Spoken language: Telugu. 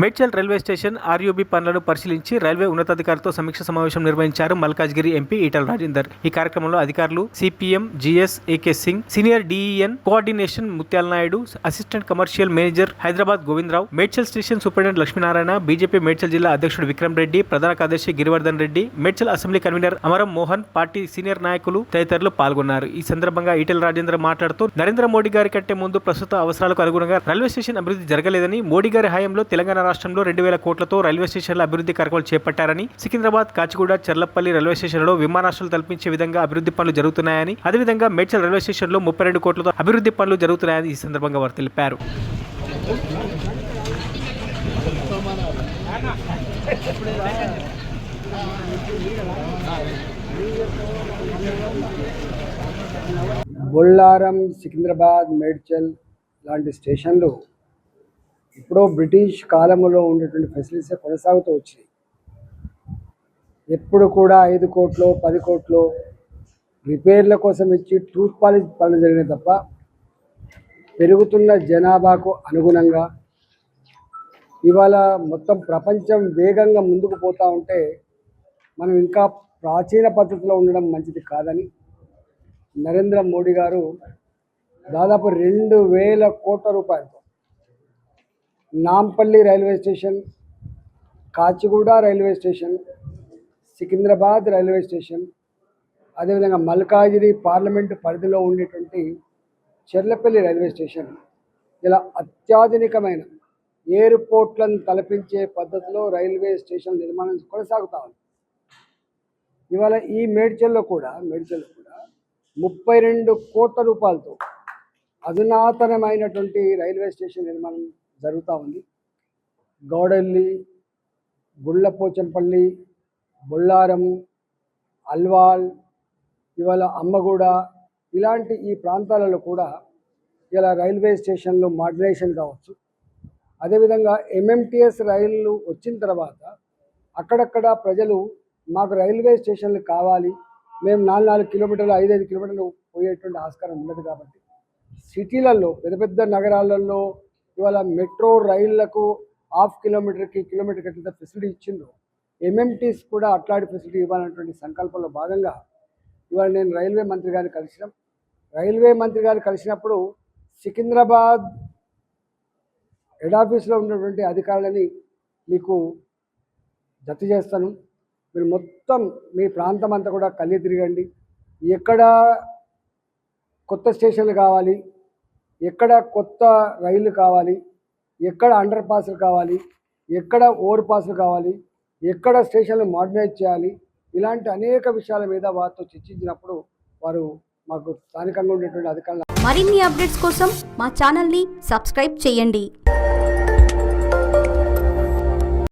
మేడ్చల్ రైల్వే స్టేషన్ ఆర్యూబీ పనులను పరిశీలించి రైల్వే ఉన్నతాధికారులతో సమీక్ష సమావేశం నిర్వహించారు మల్కాజ్గిరి ఎంపీ ఈటల రాజేందర్. ఈ కార్యక్రమంలో అధికారులు CPM GS A K Singh, senior DEN coordination Mutyala Naidu, assistant commercial manager Hyderabad Govindarao, Medchal station superintendent Lakshminarayana, BJP Medchal జిల్లా అధ్యక్షుడు విక్రమ్ రెడ్డి, ప్రధాన కార్యదర్శి Girivardhan Reddy, Medchal assembly convener Amaram Mohan, party senior నాయకులు తదితరులు పాల్గొన్నారు. ఈ సందర్భంగా ఈటల రాజేందర్ మాట్లాడుతూ నరేంద్ర మోడీ గారి కంటే ముందు ప్రస్తుత అవసరాలకు అనుగుణంగా రైల్వే స్టేషన్ అభివృద్ధి జరగలేదని, మోడీ గారి హయాంలో తెలంగాణ రాష్ట్రంలో 2000 కోట్లతో రైల్వే స్టేషన్ల అభివృద్ధి కార్యక్రమాలు చేపట్టారని, సికింద్రాబాద్, కాచిగూడ, చర్లపల్లి రైల్వే స్టేషన్లలో విమానాశ్రయాలు కల్పించే విధంగా అభివృద్ధి పనులు జరుగుతున్నాయని, అదేవిధంగా మేడ్చల్ రైల్వే స్టేషన్లో 32 కోట్లతో అభివృద్ధి పనులు జరుగుతున్నాయని ఈ సందర్భంగా వారు తెలిపారు. బొల్లారం, సికింద్రాబాద్, మేడ్చల్ లాంటి స్టేషన్లు ఇప్పుడు బ్రిటిష్ కాలంలో ఉండేటువంటి ఫెసిలిటీస్ కొనసాగుతూ వచ్చినాయి. ఎప్పుడు కూడా 5 కోట్లు 10 కోట్లు రిపేర్ల కోసం ఇచ్చి టూత్ పాలిష్ పనులు జరిగినాయి తప్ప పెరుగుతున్న జనాభాకు అనుగుణంగా ఇవాళ మొత్తం ప్రపంచం వేగంగా ముందుకు పోతూ ఉంటే మనం ఇంకా ప్రాచీన పద్ధతిలో ఉండడం మంచిది కాదని నరేంద్ర మోడీ గారు దాదాపు 2000 కోట్ల రూపాయలతో Nampally railway station, Kacheguda railway station, Secunderabad railway station, అదేవిధంగా మల్కాజిగిరి పార్లమెంటు పరిధిలో ఉండేటువంటి చెర్లపల్లి రైల్వే స్టేషన్ ఇలా అత్యాధునికమైన ఎయిర్పోర్ట్లను తలపించే పద్ధతిలో రైల్వే స్టేషన్ నిర్మాణం కొనసాగుతూ ఉంది. ఇవాళ ఈ మేడ్చల్లో కూడా 32 కోట్ల రూపాయలతో అధునాతనమైనటువంటి రైల్వే స్టేషన్ నిర్మాణం జరుగుతూ ఉంది. గౌడెల్లి, గుళ్ళపోచంపల్లి, బొల్లారం, అల్వాల్, ఇవాళ అమ్మగూడ ఇలాంటి ఈ ప్రాంతాలలో కూడా ఇలా రైల్వే స్టేషన్లు మోడర్నైజేషన్ కావచ్చు. అదేవిధంగా ఎంఎంటీఎస్ రైళ్ళు వచ్చిన తర్వాత అక్కడక్కడ ప్రజలు మాకు రైల్వే స్టేషన్లు కావాలి, మేము 4 కిలోమీటర్లు 5 కిలోమీటర్లు పోయేటువంటి ఆస్కారం ఉండదు కాబట్టి సిటీలలో పెద్ద పెద్ద నగరాలలో ఇవాళ మెట్రో రైళ్లకు ½ కిలోమీటర్కి ఎట్లా ఫెసిలిటీ ఇచ్చిందో ఎంఎంటీస్ కూడా అట్లాంటి ఫెసిలిటీ ఇవ్వాలన్నటువంటి సంకల్పంలో భాగంగా ఇవాళ నేను రైల్వే మంత్రి గారిని కలిసినప్పుడు సికింద్రాబాద్ హెడ్ ఆఫీస్లో ఉన్నటువంటి అధికారులని మీకు జత చేస్తాను. మీరు మొత్తం మీ ప్రాంతం అంతా కూడా కళ్ళి తిరగండి. ఎక్కడ కొత్త స్టేషన్లు కావాలి, ఎక్కడ కొత్త రైళ్లు కావాలి, ఎక్కడ అండర్ పాస్లు కావాలి, ఎక్కడ ఓవర్ పాస్లు కావాలి, ఎక్కడ స్టేషన్లు మోడర్నైజ్ చేయాలి, ఇలాంటి అనేక విషయాల మీద వారితో చర్చించినప్పుడు వారు మాకు స్థానికంగా ఉండేటువంటి అధికారులు మరిన్ని అప్డేట్స్ కోసం మా ఛానల్ని సబ్స్క్రైబ్ చేయండి.